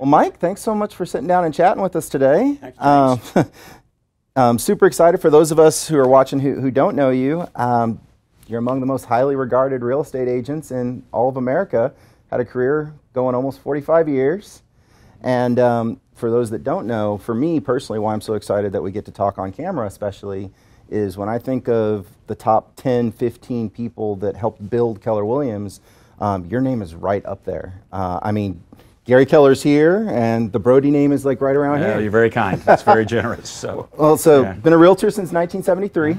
Well, Mike, thanks so much for sitting down and chatting with us today. Thanks, James. I'm super excited for those of us who are watching who don't know you. You're among the most highly regarded real estate agents in all of America. Had a career going almost 45 years. And for those that don't know, for me personally, why I'm so excited that we get to talk on camera especially is when I think of the top 10, 15 people that helped build Keller Williams, your name is right up there. I mean, Gary Keller's here, and the Brody name is like right around here. You're very kind. That's very generous. So, been a realtor since 1973.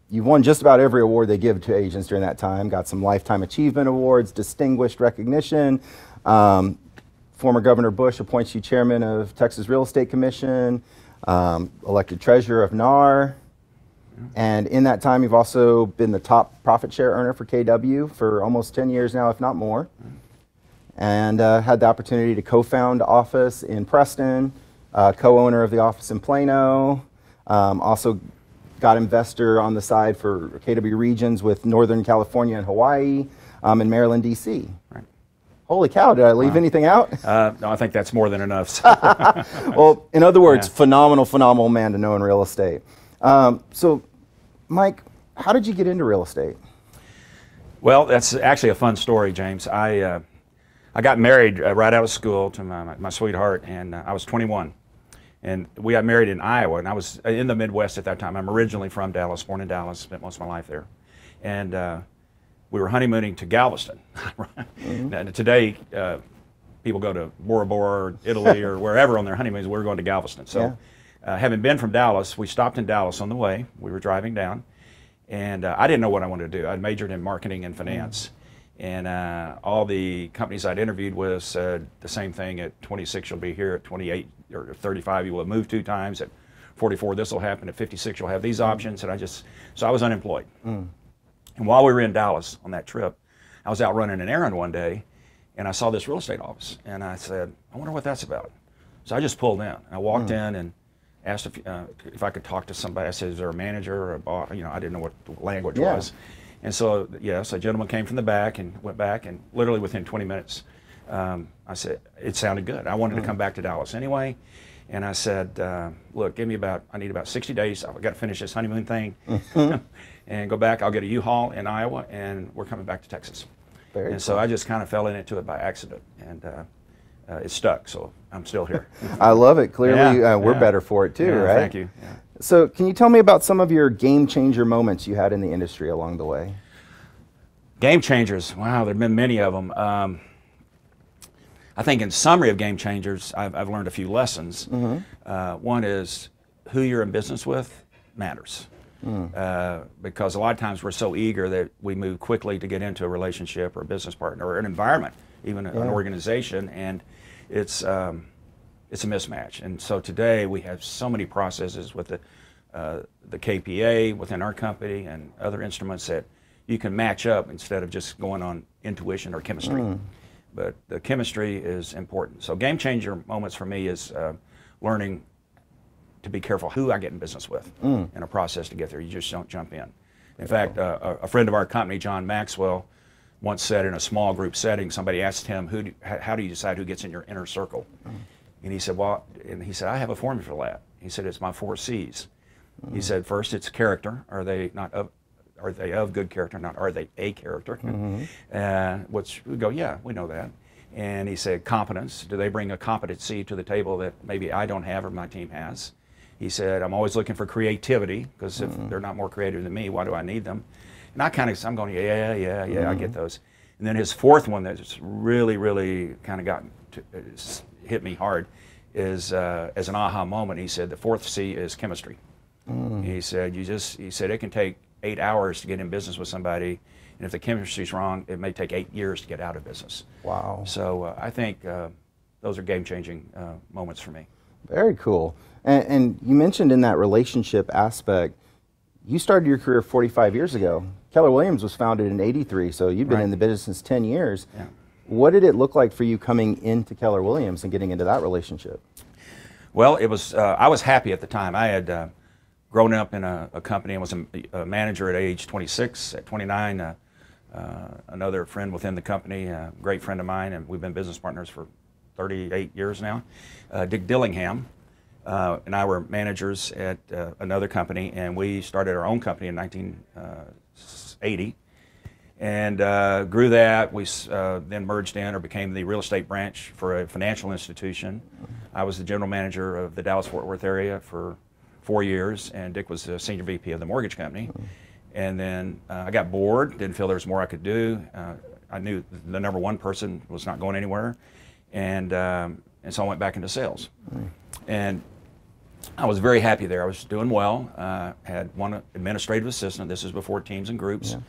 You've won just about every award they give to agents during that time. Got some Lifetime Achievement Awards, distinguished recognition. Former Governor Bush appoints you chairman of Texas Real Estate Commission, elected treasurer of NAR. And in that time, you've also been the top profit share earner for KW for almost 10 years now, if not more. And had the opportunity to co-found office in Preston, co-owner of the office in Plano, also got investor on the side for KW regions with Northern California and Hawaii, and Maryland, D.C. Right. Holy cow, did I leave anything out? No, I think that's more than enough. So. Well, in other words, phenomenal man to know in real estate. So, Mike, how did you get into real estate? Well, that's actually a fun story, James. I got married right out of school to my sweetheart, and I was 21. And we got married in Iowa, and I was in the Midwest at that time. I'm originally from Dallas, born in Dallas, spent most of my life there. And we were honeymooning to Galveston. Now, today, people go to Bora Bora or Italy or wherever on their honeymoons. We were going to Galveston. So having been from Dallas, we stopped in Dallas on the way. We were driving down, and I didn't know what I wanted to do. I'd majored in marketing and finance. And all the companies I'd interviewed with said the same thing. At 26, you'll be here. At 28 or 35, you will have moved 2 times. At 44, this will happen. At 56, you'll have these options. And so I was unemployed. And while we were in Dallas on that trip, I was out running an errand one day, and I saw this real estate office. And I said, I wonder what that's about. So I just pulled in. I walked in and asked if I could talk to somebody. I said, is there a manager or a boss? You know, I didn't know what the language was. And so, yes, a gentleman came from the back and went back, and literally within 20 minutes, I said, it sounded good. I wanted to come back to Dallas anyway. And I said, look, I need about 60 days. I've got to finish this honeymoon thing and go back. I'll get a U-Haul in Iowa, and we're coming back to Texas. So I just kind of fell into it by accident, and it stuck, so I'm still here. I love it. Clearly, we're better for it too, right? Thank you. Yeah. So can you tell me about some of your game changer moments you had in the industry along the way? Game changers, wow, there have been many of them. I think in summary of game changers, I've learned a few lessons. One is who you're in business with matters. Because a lot of times we're so eager that we move quickly to get into a relationship or a business partner or an environment, even an organization, and it's a mismatch. And so today we have so many processes with the KPA within our company and other instruments that you can match up instead of just going on intuition or chemistry. But the chemistry is important. So game changer moments for me is learning to be careful who I get in business with and a process to get there. You just don't jump in. In fact, a friend of our company, John Maxwell, once said in a small group setting, somebody asked him, how do you decide who gets in your inner circle? And he said, I have a formula for that. He said, it's my 4 C's. He said, first, it's character. Are they of good character? Not are they a character? Which we go, yeah, we know that. And he said, competence. Do they bring a competency to the table that maybe I don't have or my team has? He said, I'm always looking for creativity, because if they're not more creative than me, why do I need them? And I'm going, yeah, I get those. And then his 4th one that's really kind of hit me hard is as an aha moment. He said the 4th C is chemistry. He said it can take 8 hours to get in business with somebody, and if the chemistry's wrong, it may take 8 years to get out of business. Wow. So I think those are game-changing moments for me. Very cool. And you mentioned in that relationship aspect, you started your career 45 years ago. Keller Williams was founded in '83, so you've been in the business since 10 years. Yeah. What did it look like for you coming into Keller Williams and getting into that relationship? Well, it was. I was happy at the time. I had grown up in a company and was a manager at age 26. At 29, another friend within the company, a great friend of mine, and we've been business partners for 38 years now. Dick Dillingham and I were managers at another company, and we started our own company in 1980. And grew that. We then merged in or became the real estate branch for a financial institution. I was the general manager of the Dallas-Fort Worth area for 4 years, and Dick was the senior VP of the mortgage company. And then I got bored, didn't feel there was more I could do. I knew the number one person was not going anywhere, and so I went back into sales. And I was very happy there. I was doing well. Had one administrative assistant. This is before teams and groups. Yeah.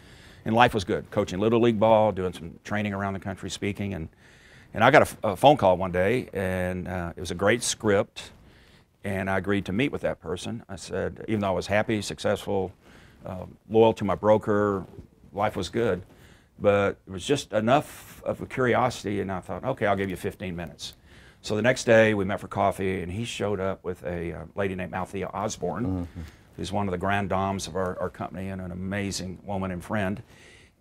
And life was good, coaching Little League ball, doing some training around the country, speaking. And I got a phone call one day, and it was a great script, and I agreed to meet with that person. I said, even though I was happy, successful, loyal to my broker, life was good, but it was just enough of a curiosity, and I thought, okay, I'll give you 15 minutes. So the next day, we met for coffee, and he showed up with a lady named Althea Osborne, who's one of the grand dames of our company and an amazing woman and friend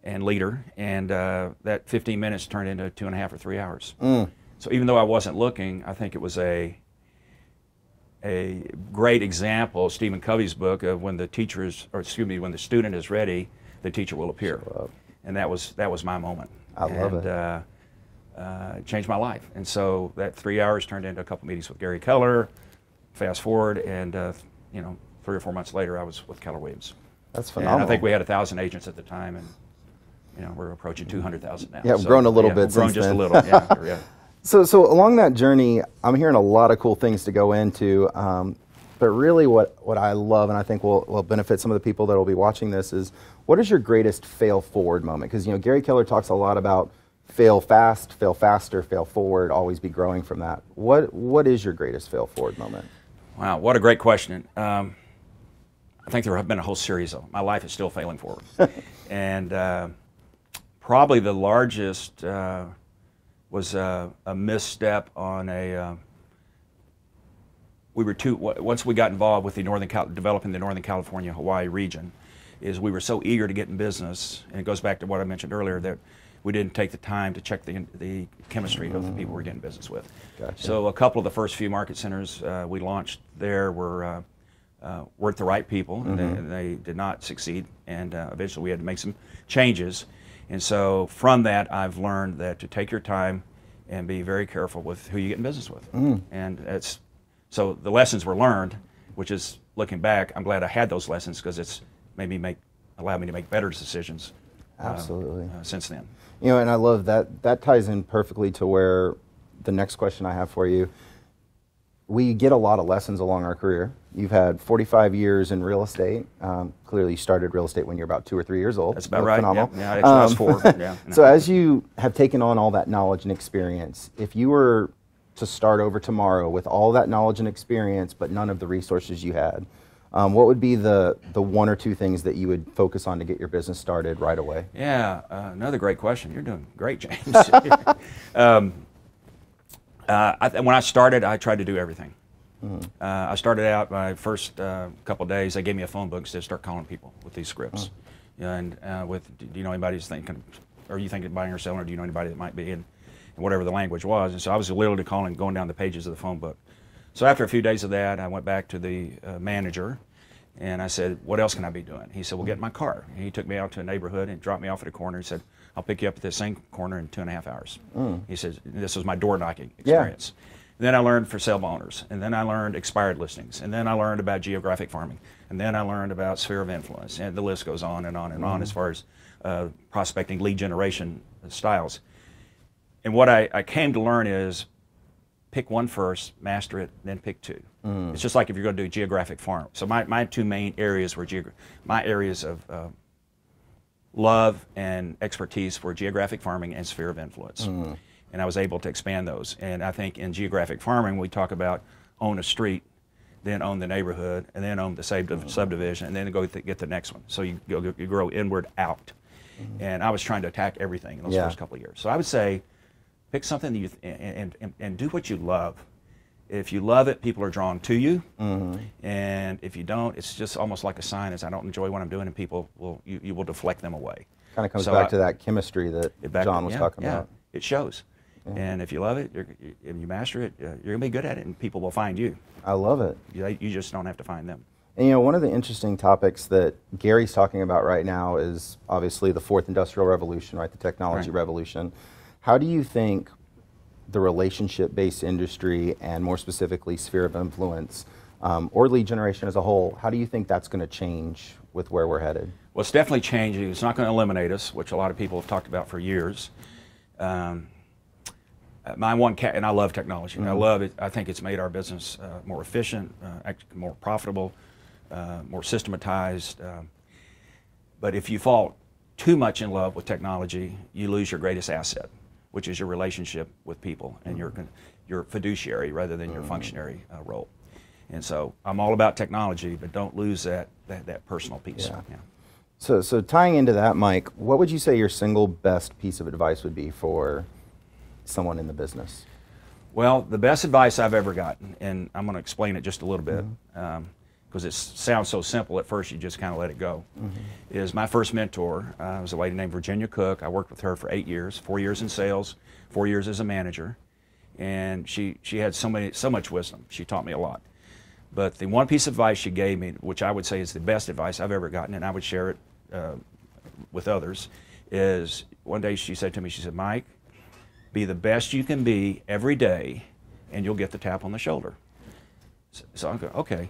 and leader. And that 15 minutes turned into 2.5 or 3 hours. So even though I wasn't looking, I think it was a great example, Stephen Covey's book, of when the teacher is, or excuse me, when the student is ready, the teacher will appear. And that was my moment. I love it. It changed my life. And so that 3 hours turned into a couple meetings with Gary Keller. Fast forward, and 3 or 4 months later, I was with Keller Williams. That's phenomenal. And I think we had 1,000 agents at the time, and we're approaching 200,000 now. Yeah, we've grown a little bit grown since just then. a little. Yeah. So along that journey, I'm hearing a lot of cool things to go into. But really, what I love, and I think will benefit some of the people that will be watching this, is what is your greatest fail forward moment? Because Gary Keller talks a lot about fail fast, fail faster, fail forward, always be growing from that. What is your greatest fail forward moment? Wow, what a great question. I think there have been a whole series of them. My life is still failing forward. And probably the largest was a misstep on once we got involved with developing the Northern California, Hawaii region, is we were so eager to get in business, and it goes back to what I mentioned earlier, that we didn't take the time to check the chemistry of the people we're getting business with. Gotcha. So a couple of the first few market centers we launched there weren't the right people, and they did not succeed, and eventually we had to make some changes. And so from that, I've learned that to take your time and be very careful with who you get in business with. And so the lessons were learned, which is, looking back, I'm glad I had those lessons, because it's allowed me to make better decisions. Absolutely. Since then. And I love that. That ties in perfectly to where the next question I have for you. We get a lot of lessons along our career. You've had 45 years in real estate. Clearly, you started real estate when you're about 2 or 3 years old. That's about right. Phenomenal. Yeah, actually, I was 4. Yeah. So as you have taken on all that knowledge and experience, if you were to start over tomorrow with all that knowledge and experience, but none of the resources you had, what would be the 1 or 2 things that you would focus on to get your business started right away? Yeah, another great question. You're doing great, James. When I started, I tried to do everything. I started out, my first couple of days, they gave me a phone book and said, start calling people with these scripts. And do you know anybody who's thinking, or you thinking of buying or selling, or do you know anybody that might be in whatever the language was? And so I was literally going down the pages of the phone book. So after a few days of that, I went back to the manager, and I said, what else can I be doing? He said, well, get in my car. And he took me out to a neighborhood and dropped me off at a corner and said, I'll pick you up at this same corner in 2.5 hours. He said, this was my door knocking experience. Yeah. And then I learned for sale by owners, and then I learned expired listings, and then I learned about geographic farming, and then I learned about sphere of influence, and the list goes on and on and on as far as prospecting, lead generation styles. And what I came to learn is pick one first, master it, then pick 2. It's just like if you're going to do geographic farm. So my 2 main areas were my areas of love and expertise were geographic farming and sphere of influence. And I was able to expand those. And I think in geographic farming, we talk about own a street, then own the neighborhood, and then own the subdivision, and then go get the next one. So you grow inward out. And I was trying to attack everything in those first couple of years. So I would say, pick something that and do what you love. If you love it, people are drawn to you. And if you don't, it's just almost like a sign as I don't enjoy what I'm doing, and people you will deflect them away. Kind of comes back to that chemistry that John was talking about. It shows. And if you love it, and you master it, you're going to be good at it, and people will find you. I love it. You just don't have to find them. And, you know, one of the interesting topics that Gary's talking about right now is obviously the fourth industrial revolution, right? The technology revolution. How do you think the relationship-based industry, and more specifically sphere of influence, or lead generation as a whole, how do you think that's going to change with where we're headed? Well, it's definitely changing. It's not going to eliminate us, which a lot of people have talked about for years. My one cat, and I love technology. I love it. I think it's made our business more efficient, more profitable, more systematized. But if you fall too much in love with technology, you lose your greatest asset, which is your relationship with people and your fiduciary rather than your functionary role. And so I'm all about technology, but don't lose that personal piece. Yeah. So tying into that, Mike, what would you say your single best piece of advice would be for someone in the business? Well, the best advice I've ever gotten, and I'm going to explain it just a little bit, because it sounds so simple at first, you just kind of let it go, is my first mentor was a lady named Virginia Cook. I worked with her for 8 years, 4 years in sales, 4 years as a manager, and she had so much wisdom. She taught me a lot. But the one piece of advice she gave me, which I would say is the best advice I've ever gotten, and I would share it with others, is one day she said to me, she said, Mike, be the best you can be every day, and you'll get the tap on the shoulder. So I go, okay.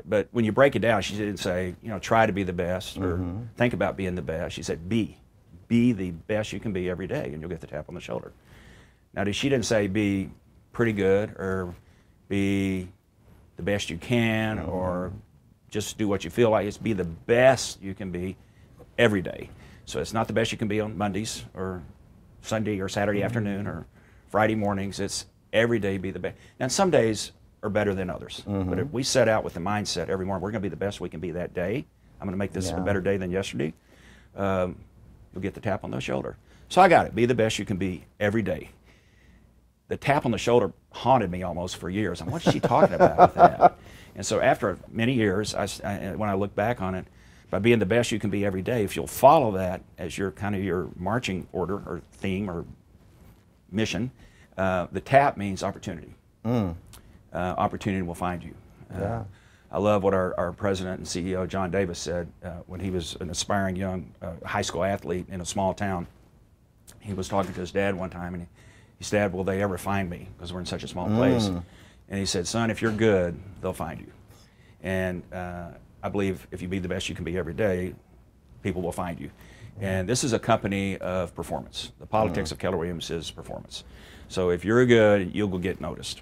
But when you break it down, she didn't say, you know, try to be the best or think about being the best. She said, be the best you can be every day, and you'll get the tap on the shoulder. Now, she didn't say be pretty good or be the best you can or just do what you feel like. It's be the best you can be every day. So it's not the best you can be on Mondays or Sunday or Saturday afternoon or Friday mornings. It's every day be the best. Now, some days are better than others. But if we set out with the mindset every morning, we're going to be the best we can be that day. I'm going to make this a better day than yesterday. You'll get the tap on the shoulder. So I got it. Be the best you can be every day. The tap on the shoulder haunted me almost for years. And what's she talking about with that? And so after many years, when I look back on it, by being the best you can be every day, if you'll follow that as your kind of your marching order or theme or mission, the tap means opportunity. Opportunity will find you. I love what our president and CEO, John Davis, said when he was an aspiring young high school athlete in a small town. He was talking to his dad one time, and he said, Dad, will they ever find me? Because we're in such a small place. And he said, son, if you're good, they'll find you. And I believe if you be the best you can be every day, people will find you. And this is a company of performance. The politics of Keller Williams is performance. So if you're good, you'll go get noticed.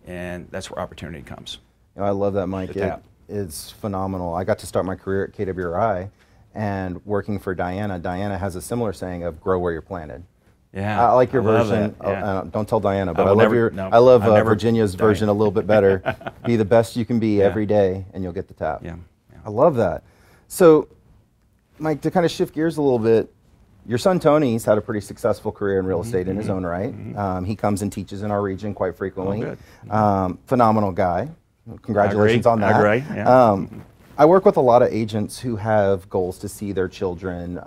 And that's where opportunity comes. You know, I love that, Mike. It's phenomenal. I got to start my career at KWRI, and working for Diana. Diana has a similar saying of grow where you're planted. I like your version. Don't tell Diana, but I love Virginia's version a little bit better. Be the best you can be every day, and you'll get the tap. I love that. So, Mike, to kind of shift gears a little bit, your son Tony's had a pretty successful career in real estate in his own right. He comes and teaches in our region quite frequently. Phenomenal guy. Congratulations on that. I agree. I work with a lot of agents who have goals to see their children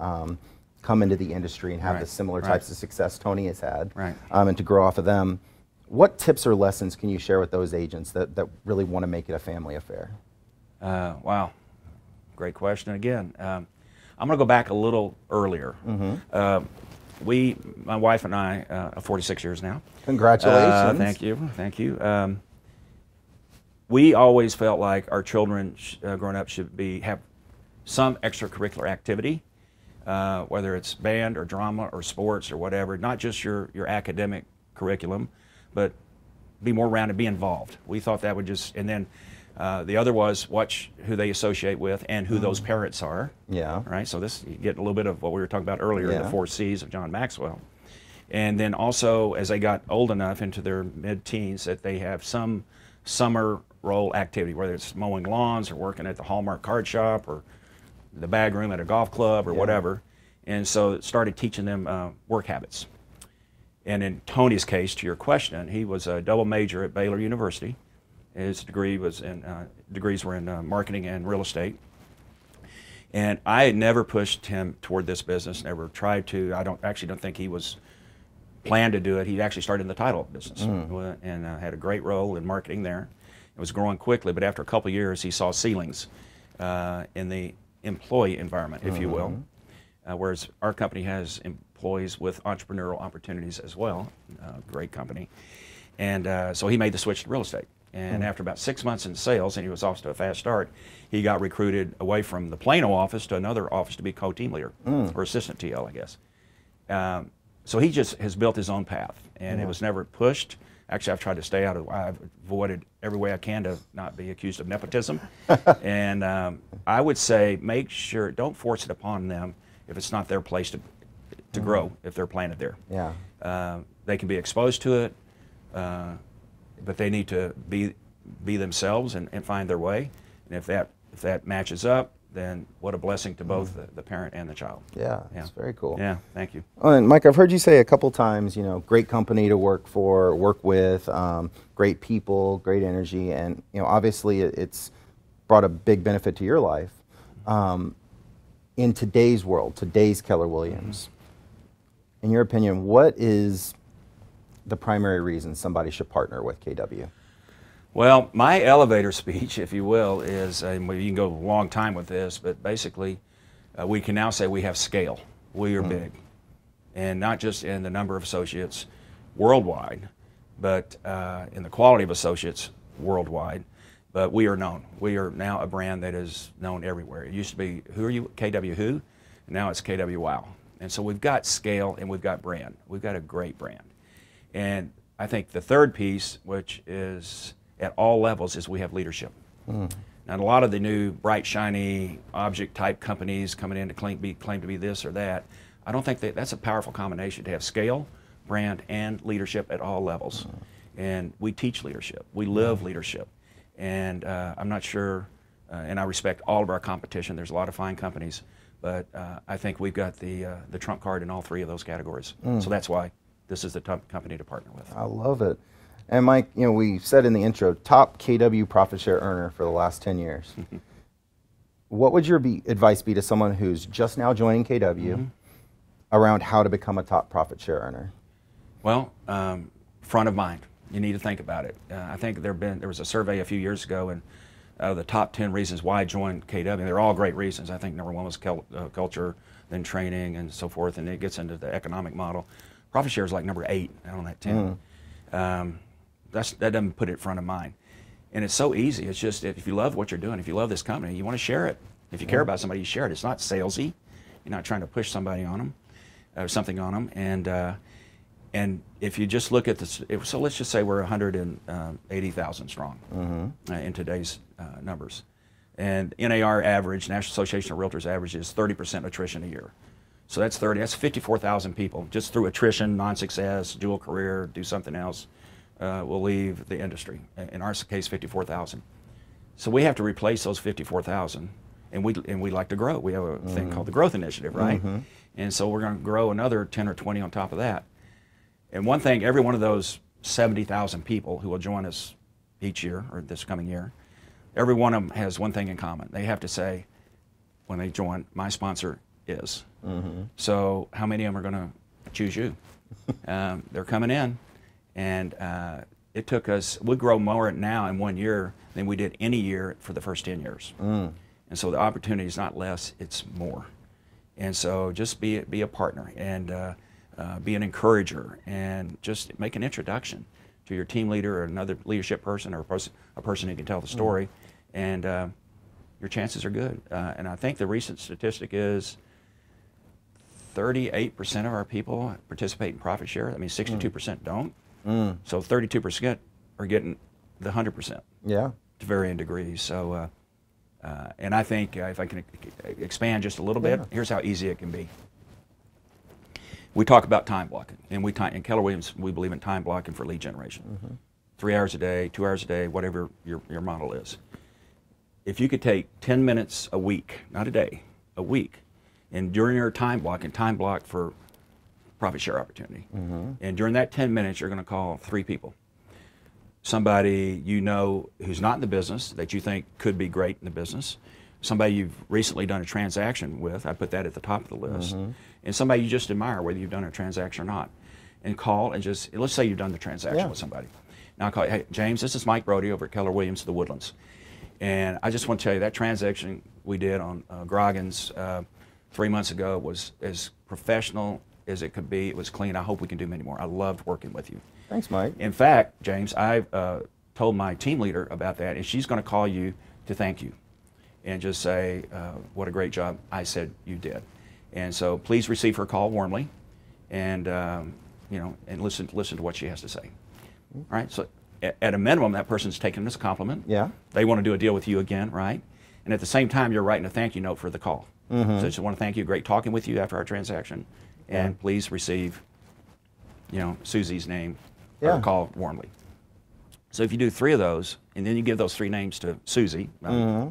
come into the industry and have the similar types of success Tony has had, and to grow off of them. What tips or lessons can you share with those agents that really want to make it a family affair? Wow, great question again. I'm going to go back a little earlier. My wife and I, are 46 years now. Congratulations. Thank you. We always felt like our children growing up should have some extracurricular activity. Whether it's band or drama or sports or whatever, not just your academic curriculum, but be more around and be involved. We thought that would just, and then the other was watch who they associate with and who those parents are. Right. So you get a little bit of what we were talking about earlier, the 4 C's of John Maxwell. And then also, as they got old enough into their mid-teens, that they have some summer role activity, whether it's mowing lawns or working at the Hallmark card shop or the bag room at a golf club or whatever. And so it started teaching them work habits. And in Tony's case, to your question, he was a double major at Baylor University. His degrees were in marketing and real estate. And I had never pushed him toward this business, never tried to. I don't think he was planned to do it. He actually started in the title business and had a great role in marketing there. It was growing quickly, but after a couple of years, he saw ceilings in the employee environment, if you will, whereas our company has employees with entrepreneurial opportunities as well. Great company. And so he made the switch to real estate. And after about 6 months in sales, and he was off to a fast start, he got recruited away from the Plano office to another office to be co-team leader, or assistant TL, I guess. So he just has built his own path, and it was never pushed. Actually, I've tried to stay out of, I've avoided every way I can to not be accused of nepotism. And I would say make sure, don't force it upon them if it's not their place to grow, if they're planted there. Yeah. They can be exposed to it, but they need to be themselves and find their way. And if that matches up, then what a blessing to both the parent and the child. Yeah, that's very cool. Yeah, thank you. Oh, and Mike, I've heard you say a couple times, great company to work for, work with, great people, great energy, and obviously it's brought a big benefit to your life. In today's world, today's Keller Williams, in your opinion, what is the primary reason somebody should partner with KW? Well, my elevator speech, if you will, is, and you can go a long time with this, but basically we can now say we have scale. We are big. And not just in the number of associates worldwide, but in the quality of associates worldwide. But we are known. We are now a brand that is known everywhere. It used to be, who are you, KW who? And now it's KW Wow. And so we've got scale and we've got brand. We've got a great brand. And I think the third piece, which is at all levels, is we have leadership. Now, a lot of the new bright, shiny, object-type companies coming in to claim to be this or that, I don't think that's a powerful combination to have scale, brand, and leadership at all levels. And we teach leadership. We live leadership. And I'm not sure, and I respect all of our competition. There's a lot of fine companies, but I think we've got the trump card in all three of those categories. So that's why this is the top company to partner with. I love it. And Mike, we said in the intro, top KW profit share earner for the last 10 years. What would your advice be to someone who's just now joining KW around how to become a top profit share earner? Well, front of mind. You need to think about it. I think there was a survey a few years ago, and out of the top 10 reasons why I joined KW, they're all great reasons. I think number one was culture, then training, and so forth, and it gets into the economic model. Profit share is like number 8 on that 10. That doesn't put it front of mind. And it's so easy. It's just, if you love what you're doing, if you love this company, you want to share it. If you care about somebody, you share it. It's not salesy. You're not trying to push somebody on them, or something on them. And if you just look at this, so let's just say we're 180,000 strong in today's numbers. And NAR average, National Association of Realtors average, is 30% attrition a year. So that's 54,000 people just through attrition, non-success, dual career, do something else, will leave the industry. In our case, 54,000. So we have to replace those 54,000, and we like to grow. We have a thing called the Growth Initiative, right? And so we're going to grow another 10 or 20 on top of that. And one thing, every one of those 70,000 people who will join us each year, or this coming year, every one of them has one thing in common. They have to say, when they join, my sponsor is. So how many of them are going to choose you? They're coming in, and it took us, we grow more now in 1 year than we did any year for the first 10 years. And so the opportunity is not less, it's more. And so just be a partner, and be an encourager, and just make an introduction to your team leader or another leadership person, or a person who can tell the story, and your chances are good. And I think the recent statistic is 38% of our people participate in profit share. I mean, 62% don't. So 32% are getting the 100%. Yeah. To varying degrees. So, and I think if I can expand just a little bit, here's how easy it can be. We talk about time blocking, and in Keller Williams, we believe in time blocking for lead generation. 3 hours a day, 2 hours a day, whatever your model is. If you could take 10 minutes a week, not a day, a week, and during your time block for profit share opportunity. And during that 10 minutes, you're going to call 3 people. Somebody you know who's not in the business that you think could be great in the business. Somebody you've recently done a transaction with, I put that at the top of the list. And somebody you just admire, whether you've done a transaction or not. and call and just, let's say you've done the transaction with somebody. Now I call you, hey, James, this is Mike Brodie over at Keller Williams, the Woodlands. And I just want to tell you that transaction we did on Grogan's 3 months ago was as professional as it could be. It was clean. I hope we can do many more. I loved working with you. Thanks, Mike. In fact, James, I've told my team leader about that, and she's going to call you to thank you and just say what a great job I said you did. And so please receive her call warmly, and you know, and listen to what she has to say. All right. So at a minimum, that person's taking it as a compliment. Yeah. They want to do a deal with you again, right? And at the same time, you're writing a thank you note for the call. So I just want to thank you. Great talking with you after our transaction, and please receive, you know, Susie's name or call warmly. So if you do 3 of those, and then you give those 3 names to Susie,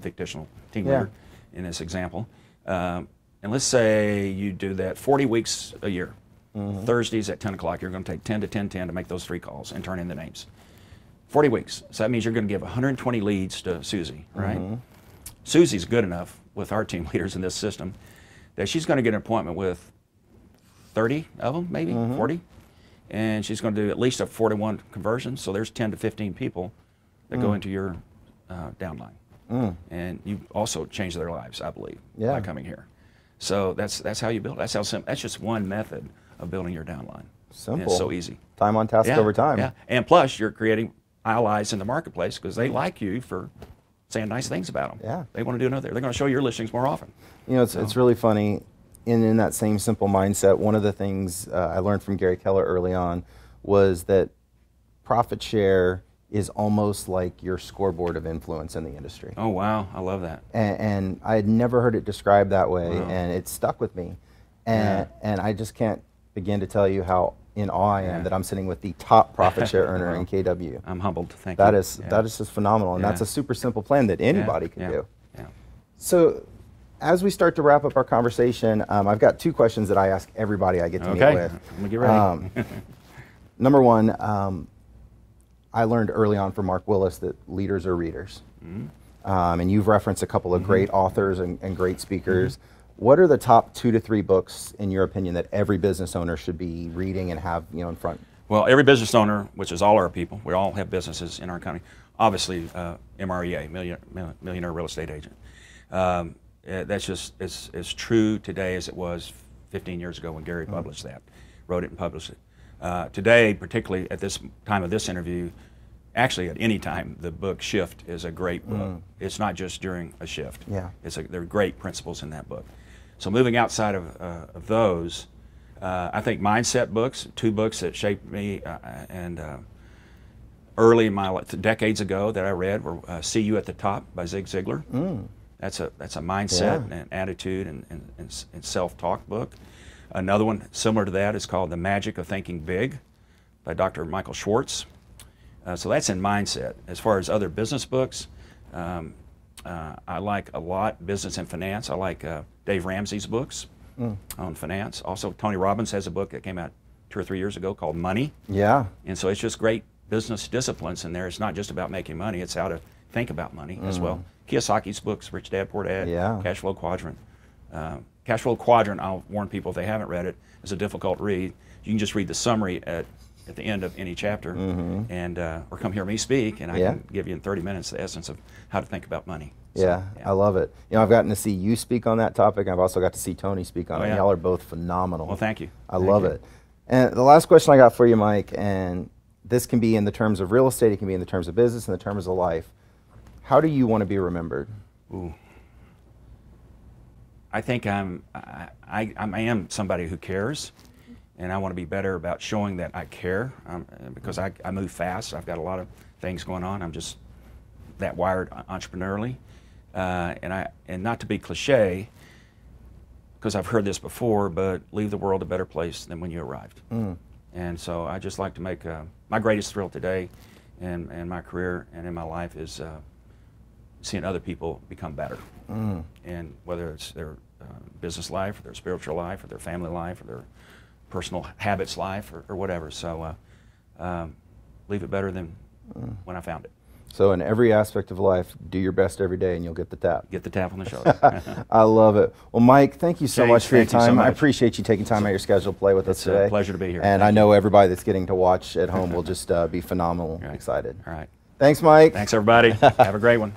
fictional team leader in this example, and let's say you do that 40 weeks a year. Thursdays at 10 o'clock, you're going to take 10 to 10:10 to make those 3 calls and turn in the names. 40 weeks. So that means you're going to give 120 leads to Susie, right? Susie's good enough with our team leaders in this system that she's going to get an appointment with 30 of them, maybe 40, and she's going to do at least a 41 conversion. So there's 10 to 15 people that go into your downline, and you also change their lives, I believe, by coming here. So that's how you build. That's how simple. That's just one method of building your downline. Simple. And it's so easy. Time on task over time. Yeah, and plus you're creating allies in the marketplace because they like you for saying nice things about them. Yeah. They want to do another. They're going to show your listings more often. You know, it's really funny. In that same simple mindset, one of the things I learned from Gary Keller early on was that profit share is almost like your scoreboard of influence in the industry. Oh, wow. I love that. And I had never heard it described that way, and it stuck with me. And I just can't begin to tell you how in awe I am that I'm sitting with the top profit share earner in KW. I'm humbled. Thank you. That is just phenomenal, and that's a super simple plan that anybody can do. Yeah. So, as we start to wrap up our conversation, I've got 2 questions that I ask everybody I get to meet with. Let me get ready. Number 1, I learned early on from Mark Willis that leaders are readers. And you've referenced a couple of great authors and great speakers. What are the top 2 to 3 books, in your opinion, that every business owner should be reading and have, you know, in front? Well, every business owner, which is all our people, we all have businesses in our county. Obviously, MREA, Millionaire Real Estate Agent. That's just as true today as it was 15 years ago when Gary published that, wrote it and published it. Today, particularly at this time of this interview, actually at any time, the book Shift is a great book. It's not just during a shift. Yeah. There are great principles in that book. So moving outside of those, I think mindset books, 2 books that shaped me and early in my life, decades ago that I read were See You at the Top by Zig Ziglar. That's a mindset and attitude and self-talk book. Another one similar to that is called The Magic of Thinking Big by Dr. Michael Schwartz. So that's in mindset. As far as other business books, I like a lot business and finance. I like Dave Ramsey's books on finance. Also, Tony Robbins has a book that came out 2 or 3 years ago called Money. Yeah. And so it's just great business disciplines in there. It's not just about making money. It's how to think about money as well. Kiyosaki's books, Rich Dad, Poor Dad, Cash Flow Quadrant. Cash Flow Quadrant, I'll warn people if they haven't read it, is a difficult read. You can just read the summary at the end of any chapter, and or come hear me speak, and I can give you in 30 minutes the essence of how to think about money. So, I love it. You know, I've gotten to see you speak on that topic. I've also got to see Tony speak on it. Y'all are both phenomenal. Well, thank you. I love it. And the last question I got for you, Mike, and this can be in the terms of real estate, it can be in the terms of business, in the terms of life. How do you want to be remembered? Ooh. I think I am somebody who cares, and I want to be better about showing that I care because I move fast. I've got a lot of things going on. I'm just that wired entrepreneurially, and not to be cliche, because I've heard this before, but leave the world a better place than when you arrived. And so I just like to make my greatest thrill today, in my career and in my life is seeing other people become better, and whether it's their business life, or their spiritual life, or their family life, or their personal habits life, or whatever. So leave it better than when I found it. So in every aspect of life, do your best every day and you'll get the tap. Get the tap on the shoulder. I love it. Well, Mike, thank you so James, much for your thank you so time. I much. appreciate you taking time out of your schedule to play with us It's today. a pleasure to be here. And Thank I you. know everybody that's getting to watch at home will just be phenomenal, Right. excited. All right. Thanks, Mike. Thanks, everybody. Have a great one.